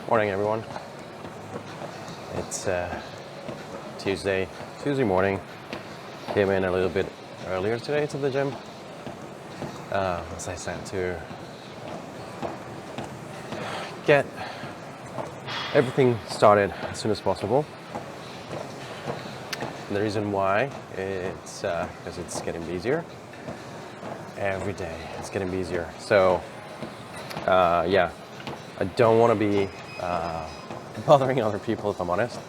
Morning, everyone. It's Tuesday morning. Came in a little bit earlier today to the gym, as I said, to get everything started as soon as possible. And the reason why it's because it's getting busier every day. It's getting busier. So yeah, I don't want to be bothering other people, if I'm honest,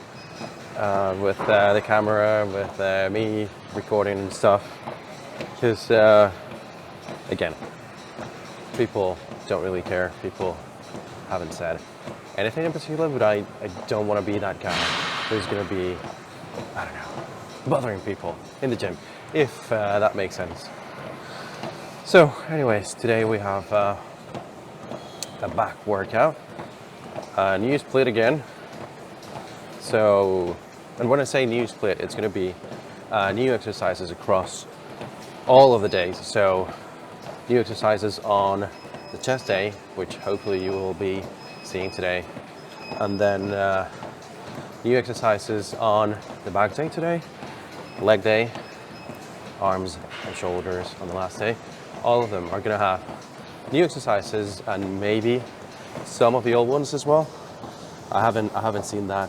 with the camera, with me recording and stuff, because again, people don't really care. People haven't said anything in particular, but I don't want to be that guy who's going to be, I don't know, bothering people in the gym, if that makes sense. So anyways, today we have a back workout, new split again. So, and when I say new split, it's going to be new exercises across all of the days. So new exercises on the chest day, which hopefully you will be seeing today, and then new exercises on the back day today, leg day, arms and shoulders on the last day. All of them are going to have new exercises and maybe some of the old ones as well. I haven't seen that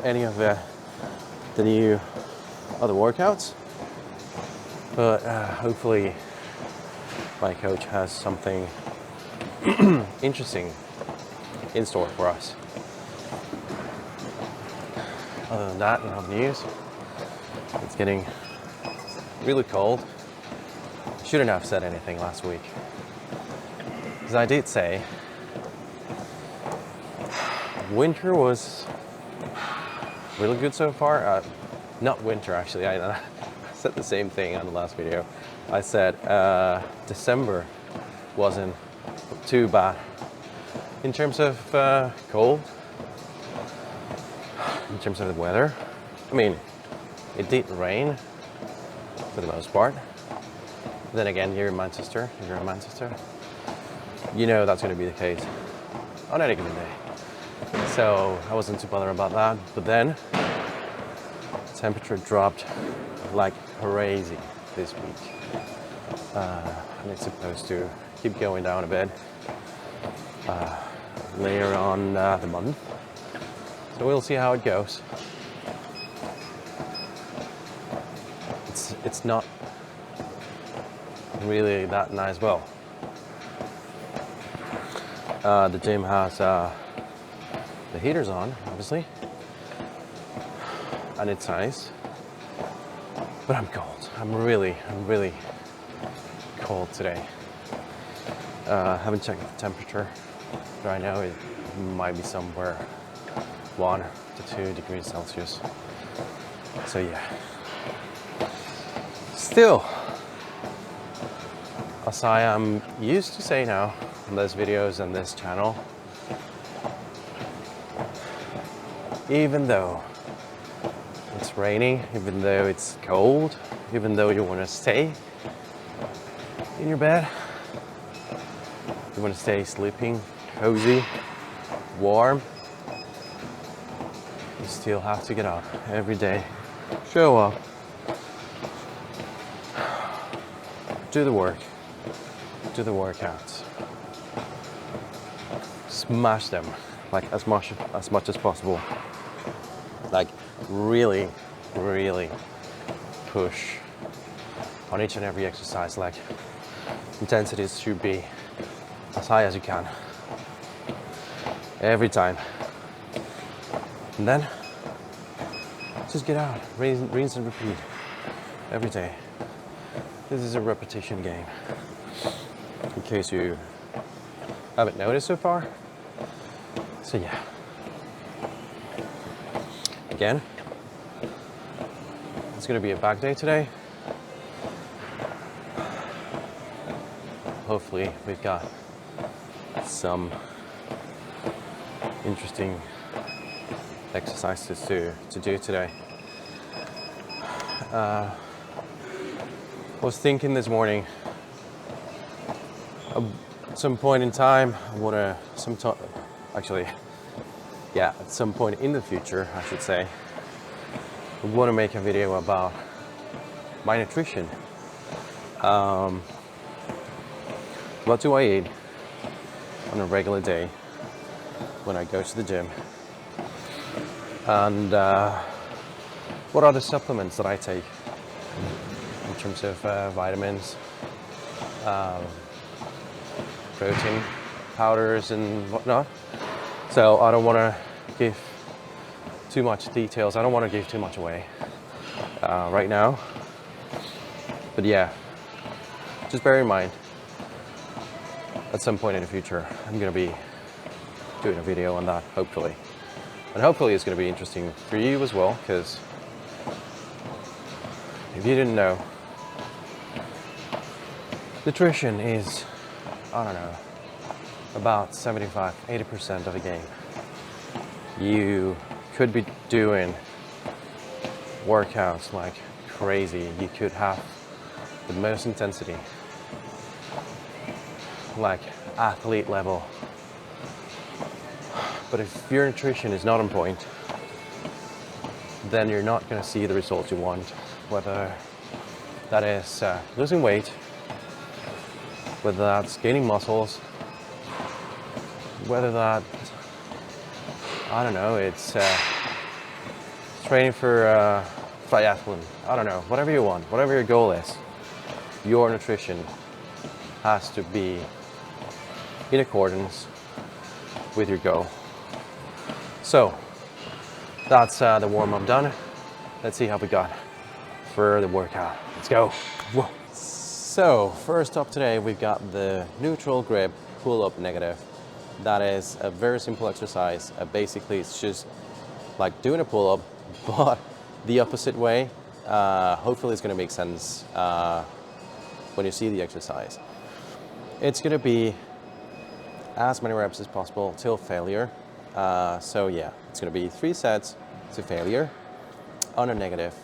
any of the new other workouts, but hopefully my coach has something interesting in store for us. Other than that, in other news, it's getting really cold. Shouldn't have said anything last week, because I did say winter was really good so far. Not winter, actually. I said the same thing on the last video. I said December wasn't too bad in terms of cold, in terms of the weather. I mean, it did rain for the most part. Then again, you're in Manchester, you know that's going to be the case on any given day. So I wasn't too bothered about that. But then temperature dropped like crazy this week, and it's supposed to keep going down a bit later on the month. So we'll see how it goes. It's not really that nice. Well, the gym has the heater's on, obviously, and it's nice, but I'm cold. I'm really cold today. Haven't checked the temperature, but I know it might be somewhere 1 to 2 degrees Celsius. So yeah, still, as I am used to say now in these videos and this channel, even though it's raining, even though it's cold, even though you want to stay in your bed, you want to stay sleeping, cozy, warm, you still have to get up every day, show up, do the work, do the workouts, smash them like as much as possible. Like really push on each and every exercise. Like intensities should be as high as you can every time, and then just get out, rinse and repeat every day. This is a repetition game, in case you haven't noticed so far. So yeah, again, it's going to be a back day today. Hopefully we've got some interesting exercises to do today. I was thinking this morning, at some point in time, I want to, actually, yeah, at some point in the future, I should say, I want to make a video about my nutrition. What do I eat on a regular day when I go to the gym? And what are the supplements that I take in terms of vitamins, protein powders and whatnot. So I don't want to give too much details. I don't want to give too much away right now. But yeah, just bear in mind, at some point in the future, I'm going to be doing a video on that, hopefully. And hopefully it's going to be interesting for you as well, because if you didn't know, nutrition is, I don't know, about 75–80% of the game. You could be doing workouts like crazy. You could have the most intensity, like athlete level. But if your nutrition is not on point, then you're not going to see the results you want, whether that is losing weight, whether that's gaining muscles, whether that, I don't know, it's training for triathlon, I don't know, whatever you want, whatever your goal is, your nutrition has to be in accordance with your goal. So that's the warm-up done. Let's see how we got for the workout. Let's go. Whoa. So first up today, we've got the neutral grip pull-up negative. That is a very simple exercise. Basically, it's just like doing a pull-up, but the opposite way. Hopefully it's going to make sense when you see the exercise. It's going to be as many reps as possible till failure. So yeah, it's going to be 3 sets to failure on a negative.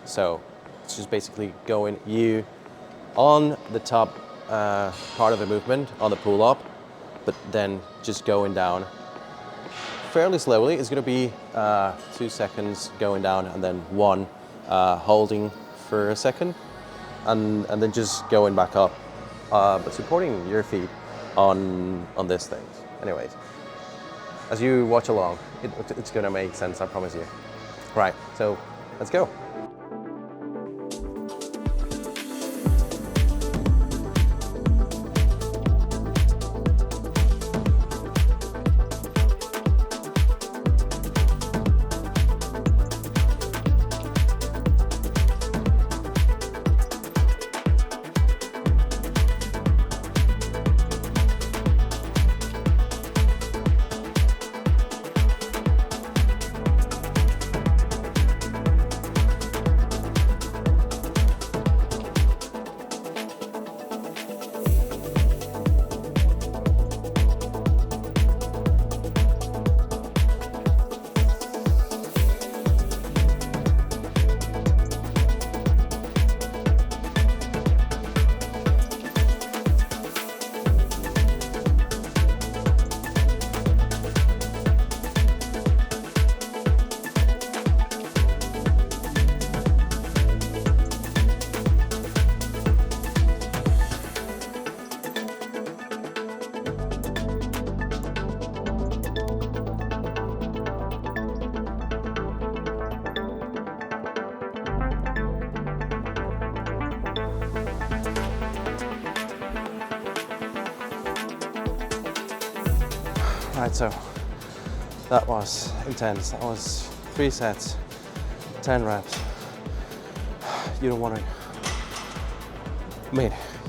So it's just basically going you on the top part of the movement on the pull-up, but then just going down fairly slowly. It's going to be 2 seconds going down and then 1 holding for a second, and then just going back up, but supporting your feet on this thing. Anyways, as you watch along, it's going to make sense, I promise you. Right, so let's go. Right, so that was intense. That was 3 sets, 10 reps. You don't want to,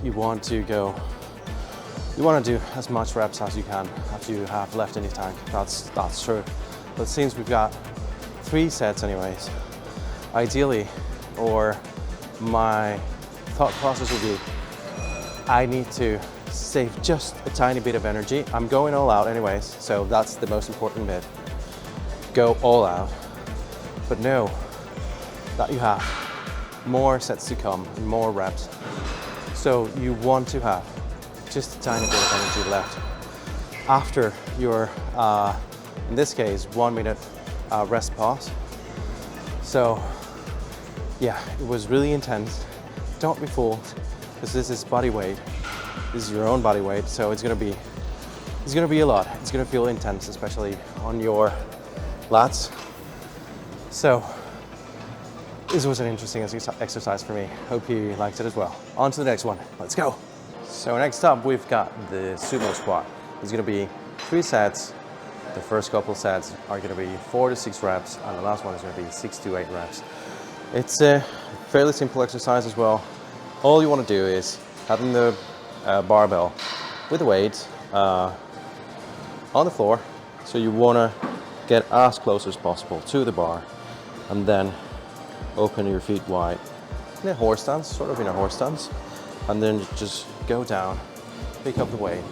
you want to do as much reps as you can after you have left in your tank. That's true. But since we've got 3 sets anyways, ideally, or my thought process would be, I need to save just a tiny bit of energy. I'm going all out anyways, so that's the most important bit. Go all out, but know that you have more sets to come and more reps. So you want to have just a tiny bit of energy left after your In this case, 1 minute rest pause. So yeah, it was really intense. Don't be fooled, because this is body weight. This is your own body weight, so it's gonna be a lot. It's gonna feel intense, especially on your lats. So this was an interesting exercise for me. Hope you liked it as well. On to the next one. Let's go. So next up, we've got the sumo squat. It's gonna be 3 sets. The first couple sets are gonna be 4 to 6 reps, and the last one is gonna be 6 to 8 reps. It's a fairly simple exercise as well. All you wanna do is having the barbell with the weight on the floor. So you wanna get as close as possible to the bar, and then open your feet wide in a horse stance, sort of in a horse stance, and then just go down, pick up the weight,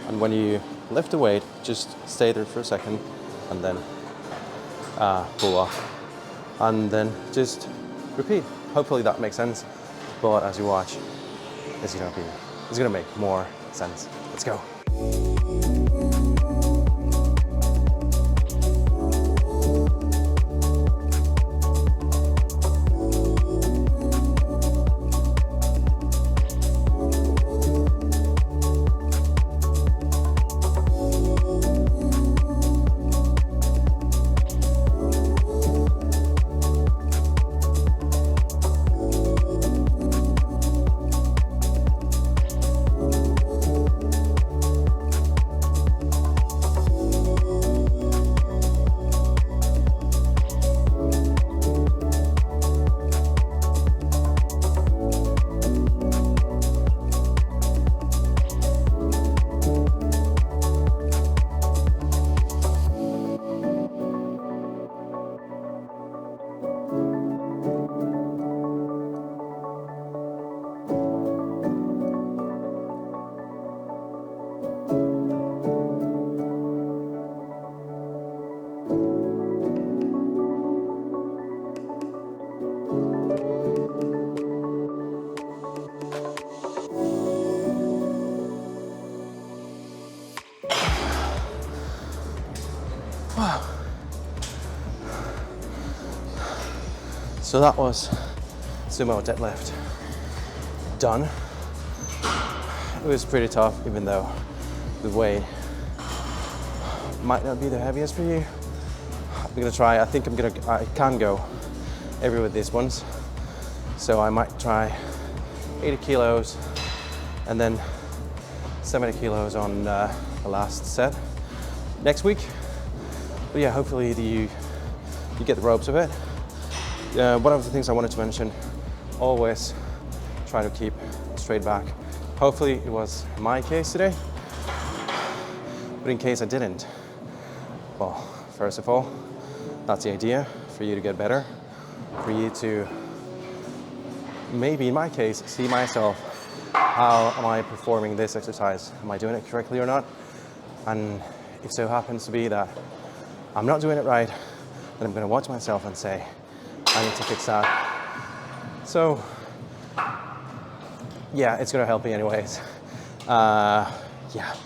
and when you lift the weight, just stay there for a second, and then pull off, and then just repeat. Hopefully that makes sense, but as you watch, it's gonna make more sense. Let's go. Wow. So that was sumo deadlift done. It was pretty tough, even though the weight might not be the heaviest for you. I'm gonna try. I think I can go heavy with these ones. So I might try 80 kilos and then 70 kilos on the last set next week. But yeah, hopefully you get the ropes of it. One of the things I wanted to mention, always try to keep a straight back. Hopefully it was my case today, but in case I didn't, well, first of all, that's the idea, for you to get better, for you to, maybe in my case, see myself, how am I performing this exercise? Am I doing it correctly or not? And if so happens to be that I'm not doing it right, then I'm gonna watch myself and say, I need to fix that. So, yeah, it's gonna help me anyways. Yeah,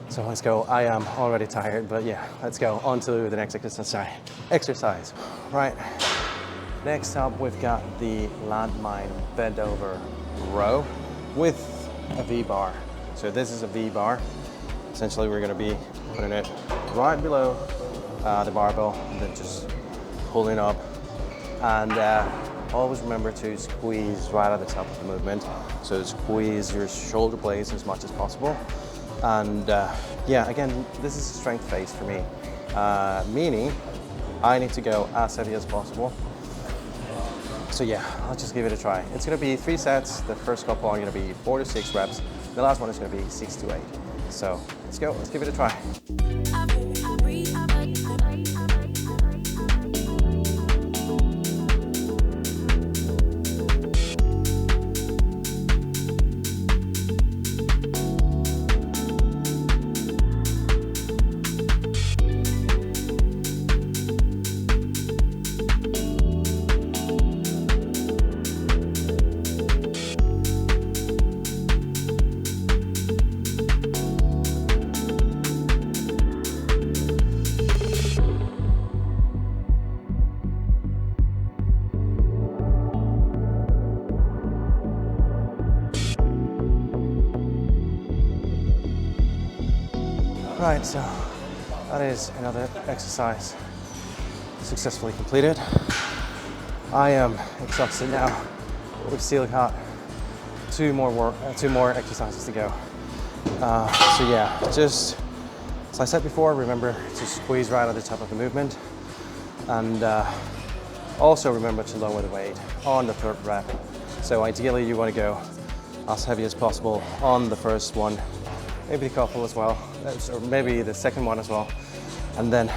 so let's go. I am already tired, but yeah, let's go on to the next exercise. Right, next up we've got the Landmine bend over row with a V-bar. So this is a V-bar. Essentially we're gonna be putting it right below the barbell and then just pulling up, and always remember to squeeze right at the top of the movement. So squeeze your shoulder blades as much as possible. And yeah, again, this is a strength phase for me, meaning I need to go as heavy as possible. So yeah, I'll just give it a try. It's gonna be 3 sets. The first couple are gonna be 4 to 6 reps. The last one is gonna be 6 to 8. So let's go, let's give it a try. Right, so that is another exercise successfully completed. I am exhausted now. We've still got two more exercises to go. So yeah, just as I said before, remember to squeeze right at the top of the movement, and also remember to lower the weight on the third rep. So ideally you want to go as heavy as possible on the first one, maybe the couple as well, or maybe the second one as well, and then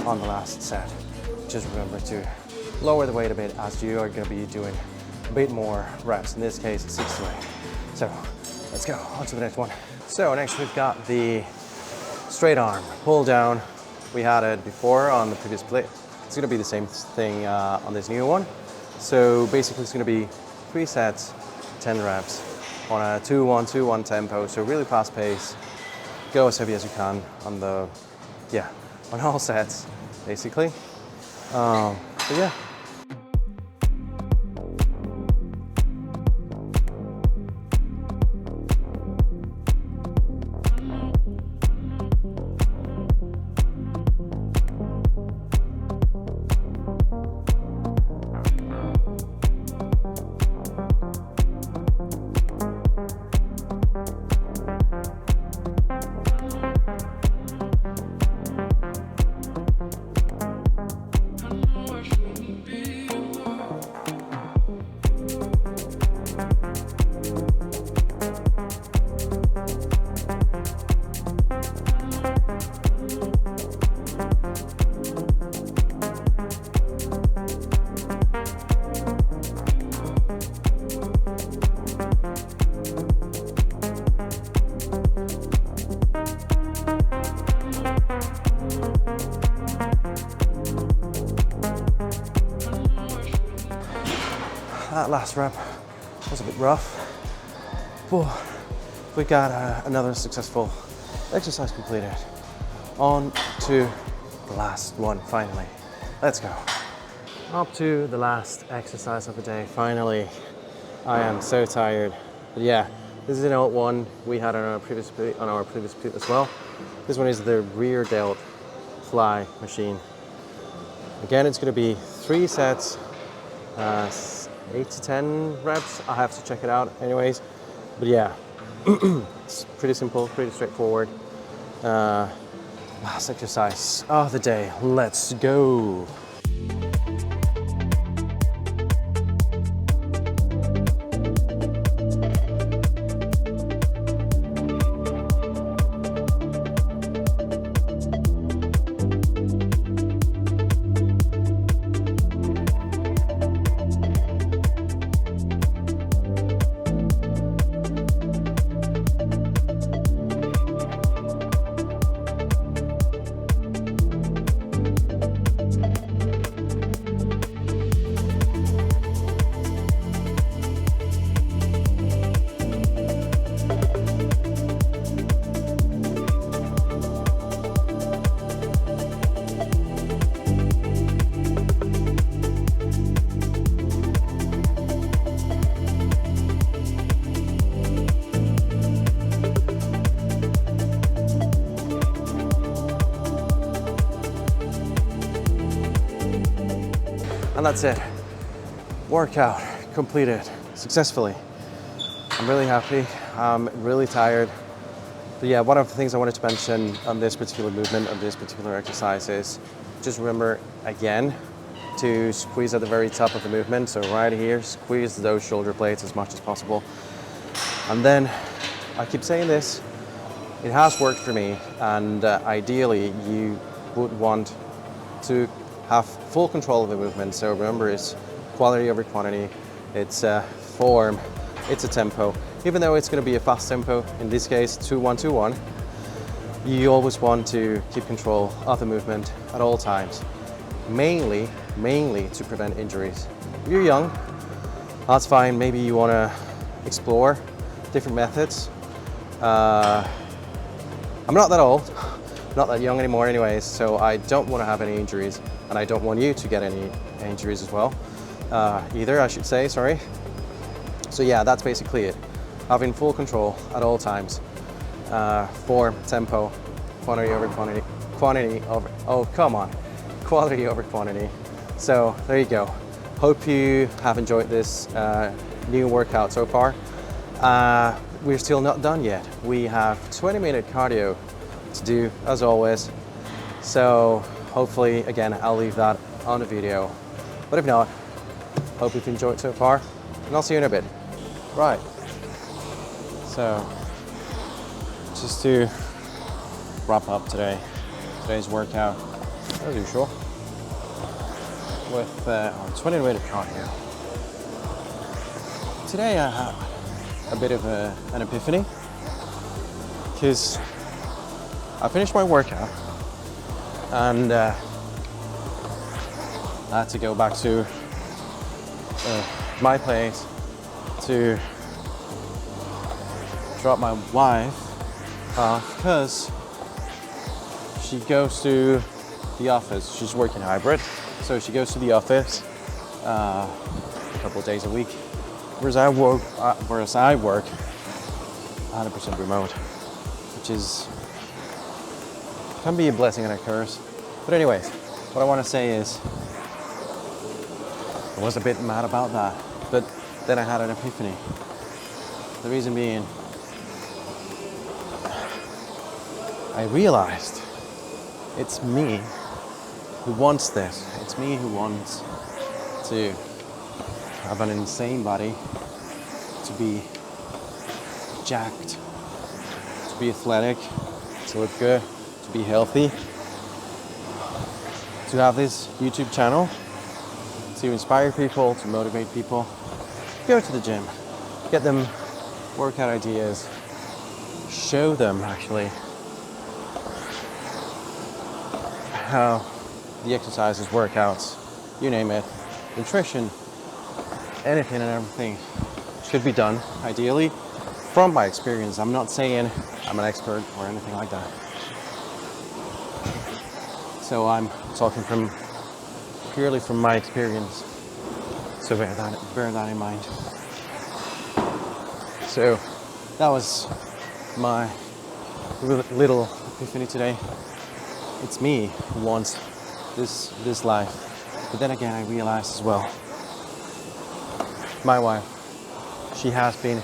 on the last set, just remember to lower the weight a bit as you are going to be doing a bit more reps, in this case 6 to 8. So let's go on to the next one. So next we've got the straight arm pull down. We had it before on the previous split. It's going to be the same thing on this new one. So basically it's going to be 3 sets, 10 reps on a 2-1-2-1 tempo. So really fast pace. Go as heavy as you can on on all sets basically. So yeah. That last rep was a bit rough, but we got another successful exercise completed. On to the last one, finally. Let's go. Up to the last exercise of the day, finally. I am so tired. But yeah, this is an old one we had on our previous split as well. This one is the rear delt fly machine. Again, it's going to be 3 sets, 8 to 10 reps. I have to check it out anyways. But yeah, it's pretty simple, pretty straightforward. Last exercise of the day. Let's go. And that's it. Workout completed successfully. I'm really happy. I'm really tired. But yeah, one of the things I wanted to mention on this particular movement, on this particular exercise is just remember again to squeeze at the very top of the movement. So right here, squeeze those shoulder blades as much as possible. And then, I keep saying this, it has worked for me, and ideally you would want to have full control of the movement. So remember, it's quality over quantity, it's form, it's a tempo. Even though it's going to be a fast tempo, in this case 2-1-2-1, you always want to keep control of the movement at all times, mainly to prevent injuries. If you're young, that's fine. Maybe you want to explore different methods. I'm not that old, not that young anymore anyways, so I don't want to have any injuries, and I don't want you to get any injuries as well, either, I should say, sorry. So yeah, that's basically it. Having full control at all times, form, tempo, quantity over quantity, quantity over, oh, come on, quality over quantity. So there you go. Hope you have enjoyed this new workout so far. We're still not done yet. We have 20-minute cardio to do, as always. So hopefully, again, I'll leave that on the video. But if not, hope you've enjoyed so far, and I'll see you in a bit. Right. So, just to wrap up today's workout, as usual, with our 20-minute cardio. Today I had a bit of an epiphany, because I finished my workout and I had to go back to my place to drop my wife off, because she goes to the office. She's working hybrid, so she goes to the office a couple of days a week, whereas I work 100% remote, which can be a blessing and a curse. But anyways, what I want to say is I was a bit mad about that, but then I had an epiphany. The reason being, I realized it's me who wants this. It's me who wants to have an insane body, to be jacked, to be athletic, to look good, to be healthy, to have this YouTube channel, to inspire people, to motivate people, go to the gym, get them workout ideas, show them actually how the exercises, workouts, you name it, nutrition, anything and everything should be done, ideally, from my experience. I'm not saying I'm an expert or anything like that. So I'm talking purely from my experience. So bear that in mind. So that was my little epiphany today. It's me who wants this life. But then again, I realized as well, my wife, she has been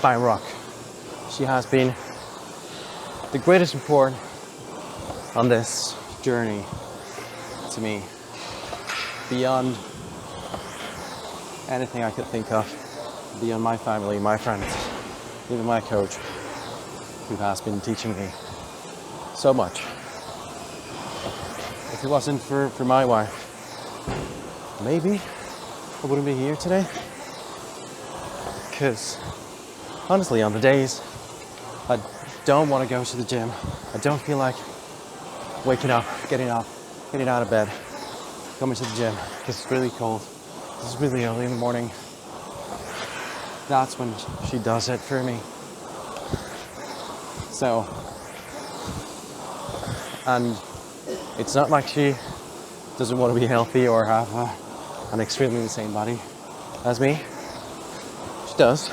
my rock. She has been the greatest support on this journey to me, beyond anything I could think of, beyond my family, my friends, even my coach, who has been teaching me so much. If it wasn't for my wife, maybe I wouldn't be here today. Because honestly, on the days I don't want to go to the gym, I don't feel like waking up, getting out of bed, coming to the gym because it's really cold, it's really early in the morning, that's when she does it for me. So, and it's not like she doesn't want to be healthy or have an extremely insane body as me. She does.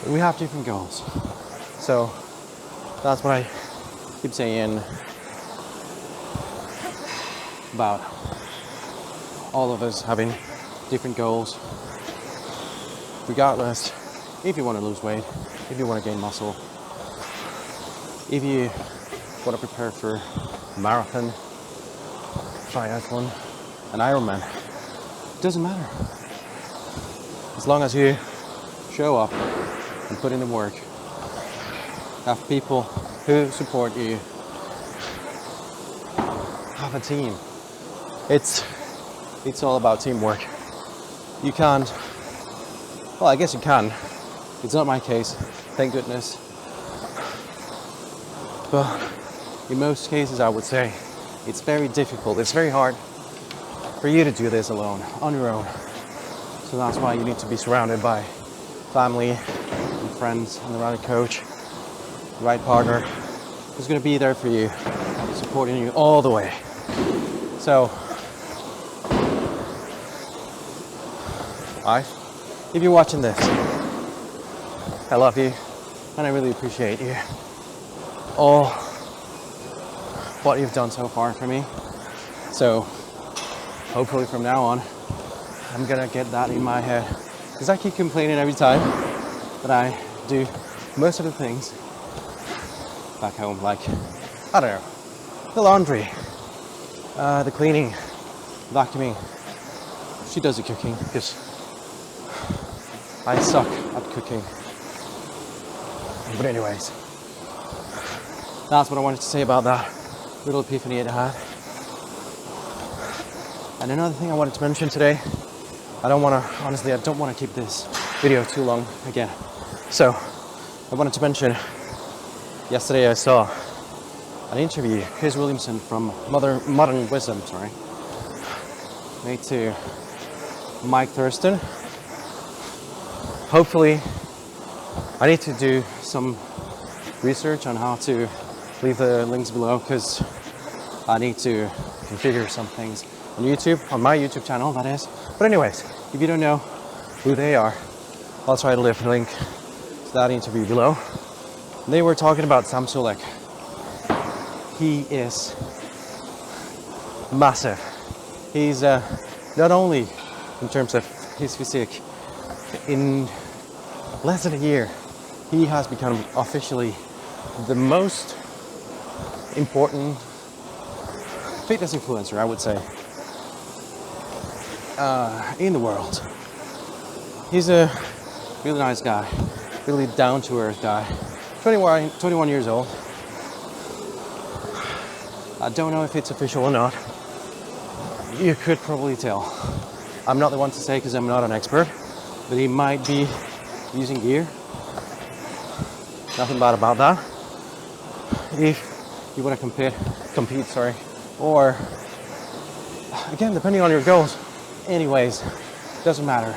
We have different goals. So that's what I keep saying about all of us having different goals. Regardless, if you want to lose weight, if you want to gain muscle, if you want to prepare for a marathon, triathlon, an Ironman, it doesn't matter. As long as you show up and put in the work, have people who support you, have a team. It's all about teamwork. You can't, well, I guess you can. It's not my case, thank goodness. But in most cases, I would say it's very difficult. It's very hard for you to do this alone, on your own. So that's why you need to be surrounded by family and friends and the right coach, the right partner who's going to be there for you, supporting you all the way. So, if you're watching this, I love you and I really appreciate you. all what you've done so far for me. So hopefully from now on, I'm gonna get that in my head, because I keep complaining every time that I do most of the things back home, like, I don't know, the laundry, the cleaning, vacuuming. She does the cooking, because I suck at cooking. But anyways, that's what I wanted to say about that little epiphany I had. And another thing I wanted to mention today, I don't want to keep this video too long again. So I wanted to mention, yesterday I saw an interview, Chris Williamson from Modern Wisdom, made to Mike Thurston. Hopefully, I need to do some research on how to leave the links below, because I need to configure some things on YouTube, on my YouTube channel, that is. But anyways, if you don't know who they are, I'll try to leave a link to that interview below. They were talking about Sam Sulek. He is massive. He's not only in terms of his physique, in less than a year, he has become officially the most important fitness influencer, I would say, in the world. He's a really nice guy, really down-to-earth guy. 21 years old. I don't know if it's official or not. You could probably tell. I'm not the one to say, because I'm not an expert, but he might be using gear. Nothing bad about that. If you want to compete, or again, depending on your goals. Anyways, doesn't matter.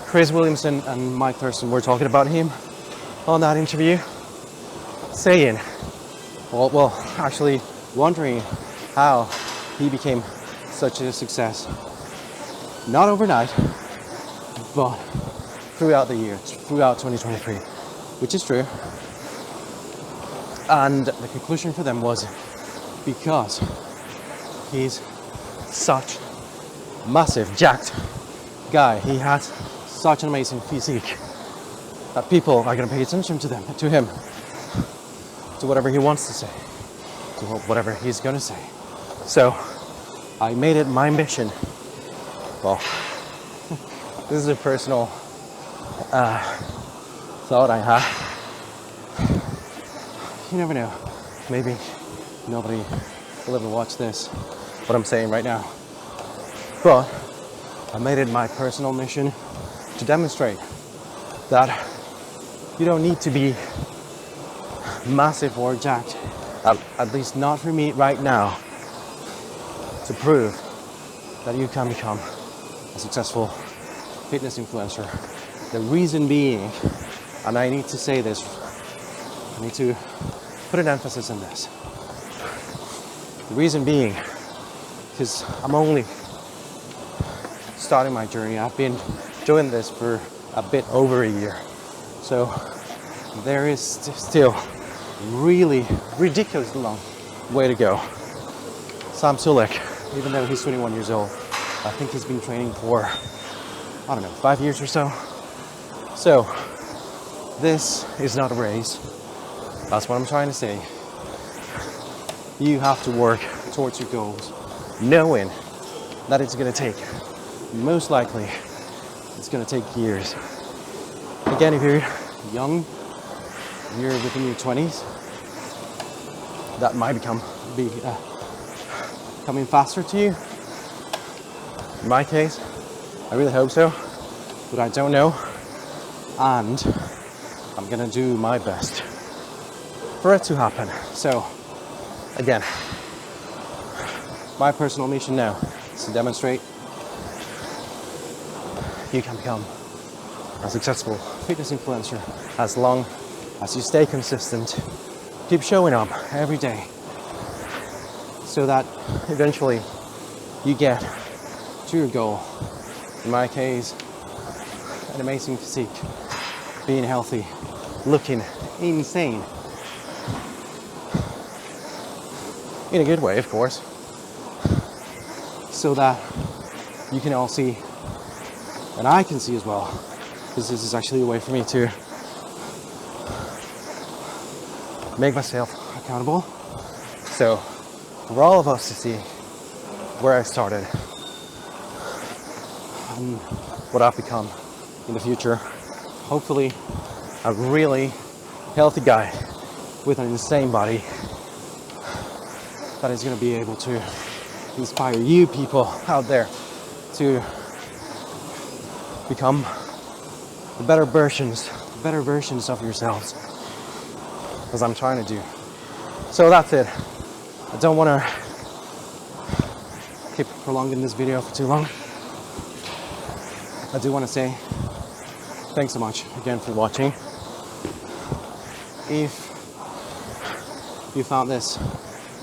Chris Williamson and Mike Thurston were talking about him on that interview, saying, actually wondering how he became such a success. Not overnight, but throughout the year, throughout 2023, which is true. And the conclusion for them was because he's such massive, jacked guy. He has such an amazing physique that people are going to pay attention to him, to whatever he wants to say, to whatever he's going to say. So I made it my mission. Well, this is a personal thought I have. You never know. Maybe nobody will ever watch this, what I'm saying right now. But I made it my personal mission to demonstrate that you don't need to be massive or jacked, at least not for me right now, to prove that you can become a successful fitness influencer. The reason being, and I need to say this, I need to put an emphasis on this. The reason being, because I'm only starting my journey. I've been doing this for a bit over a year. So there is still really ridiculously long way to go. Sam Sulek, even though he's 21 years old, I think he's been training for, 5 years or so. So this is not a race. That's what I'm trying to say. You have to work towards your goals, knowing that it's going to take, most likely, it's going to take years. Again, if you're young, you're within your 20s, that might be coming faster to you. In my case, I really hope so, but I don't know. And I'm going to do my best for it to happen. So, again, my personal mission now is to demonstrate you can become a successful fitness influencer as long as you stay consistent, keep showing up every day, so that eventually you get to your goal. In my case, an amazing physique, being healthy, looking insane. in a good way, of course, so that you can all see, and I can see as well, because this is actually a way for me to make myself accountable. So for all of us to see where I started and what I've become in the future. Hopefully a really healthy guy with an insane body that is going to be able to inspire you people out there to become the better versions of yourselves, as I'm trying to do. So that's it. I don't want to keep prolonging this video for too long. I do want to say thanks so much again for watching. If you found this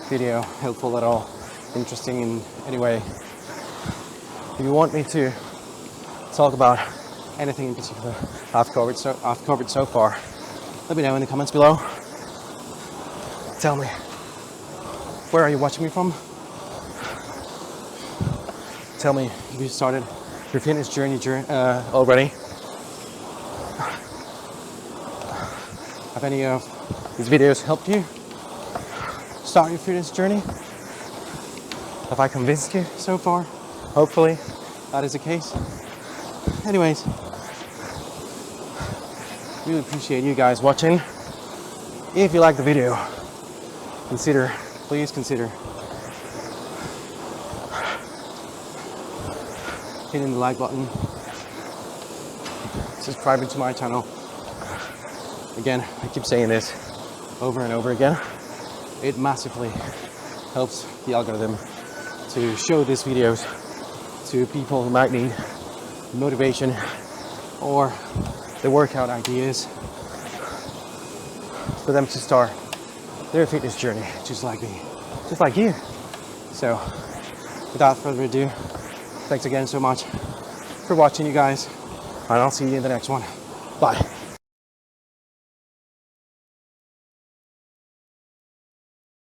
video helpful at all, interesting in any way, if you want me to talk about anything in particular I've covered so far, let me know in the comments below. Tell me, where are you watching me from? Tell me if you started your fitness journey already. Have any of these videos helped you start your fitness journey? Have I convinced you so far? Hopefully that is the case. Anyways, really appreciate you guys watching. If you like the video, please consider hitting the like button, subscribing to my channel. Again, I keep saying this over and over again. It massively helps the algorithm to show these videos to people who might need motivation or the workout ideas for them to start their fitness journey, just like me, just like you. So without further ado, thanks again so much for watching, you guys, and I'll see you in the next one. Bye.